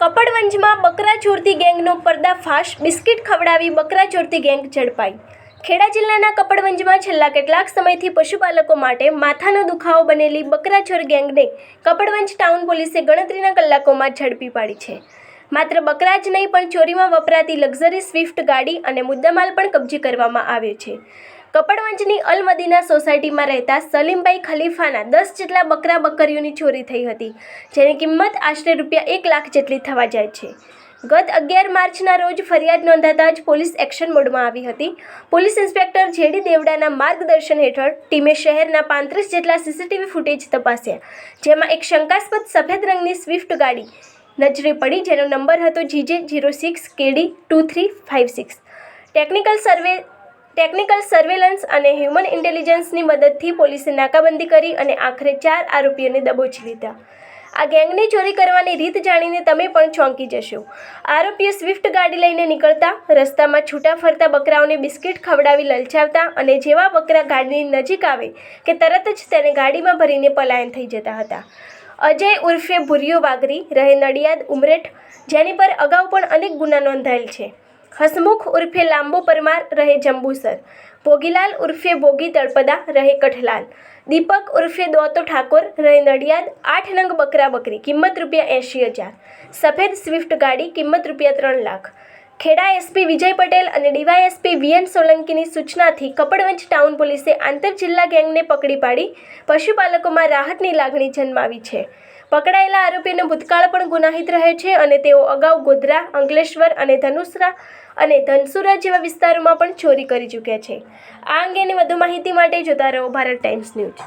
કપડવંજમાં બકરા ચોરતી ગેંગનો પર્દાફાશ, બિસ્કિટ ખવડાવી બકરા ચોરતી ગેંગ ઝડપાઈ। ખેડા જિલ્લાના કપડવંજમાં છેલ્લા કેટલાક સમયથી પશુપાલકો માટે માથાનો દુખાવો બનેલી બકરાચોર ગેંગને કપડવંજ ટાઉન પોલીસે ગણતરીના કલાકોમાં ઝડપી પાડી છે। માત્ર બકરા જ નહીં પણ ચોરીમાં વપરાતી લક્ઝરી સ્વિફ્ટ ગાડી અને મુદ્દામાલ પણ કબજે કરવામાં આવ્યો છે। કપડવંજની અલ મદીના સોસાયટીમાં રહેતા સલીમભાઈ ખલીફાના 10 જેટલા બકરા બકરીઓની ચોરી થઈ હતી, જેની કિંમત આશરે ₹1 લાખ જેટલી થવા જાય છે। ગત 11 માર્ચના રોજ ફરિયાદ નોંધાતા જ પોલીસ એક્શન મોડમાં આવી હતી। પોલીસ ઇન્સ્પેક્ટર જેડી દેવડાના માર્ગદર્શન હેઠળ ટીમે શહેરના 35 જેટલા સીસીટીવી ફૂટેજ તપાસ્યા, જેમાં એક શંકાસ્પદ સફેદ રંગની સ્વિફ્ટ ગાડી નજરે પડી, જેનો નંબર હતો GJ06KD2356। ટેકનિકલ સર્વેલન્સ અને હ્યુમન ઇન્ટેલિજન્સની મદદથી પોલીસે નાકાબંધી કરી અને આખરે 4 આરોપીઓને દબોચી લીધા। આ ગેંગની ચોરી કરવાની રીત જાણીને તમે પણ ચોંકી જશો। આરોપીઓ સ્વિફ્ટ ગાડી લઈને નીકળતા, રસ્તામાં છૂટા ફરતા બકરાઓને બિસ્કિટ ખવડાવી લલચાવતા અને જેવા બકરા ગાડીની નજીક આવે કે તરત જ તેને ગાડીમાં ભરીને પલાયન થઈ જતા હતા। અજય ઉર્ફે ભુરિયો વાઘરી, રહે નડિયાદ ઉમરેઠ, જેની પર અગાઉ પણ અનેક ગુના નોંધાયેલ છે। હસમુખ ઉર્ફે લાંબો પરમાર, રહે જંબુસર, ભોગીલાલ ઉર્ફે ભોગી તળપદા, રહે કઠલાલ, દીપક ઉર્ફે દોતો ઠાકોર, રહે નડિયાદ, 8 નંગ બકરા બકરી, કિંમત ₹80,000, સફેદ સ્વિફ્ટ ગાડી, કિંમત ₹3 લાખ। ખેડા એસપી વિજય પટેલ અને ડીવાયએસપી વીએન સોલંકીની સૂચનાથી કપડવંજ ટાઉન પોલીસે આંતર જિલ્લા ગેંગને પકડી પાડી પશુપાલકોમાં રાહતની લાગણી જન્માવી છે। પકડાયેલા આરોપીનો ભૂતકાળ પણ ગુનાહિત રહે છે અને તેઓ અગાઉ ગોધરા, અંકલેશ્વર અને ધનસુરા જેવા વિસ્તારોમાં પણ ચોરી કરી ચૂક્યા છે। આ અંગેની વધુ માહિતી માટે જોતા રહો ભારત ટાઈમ્સ ન્યૂઝ।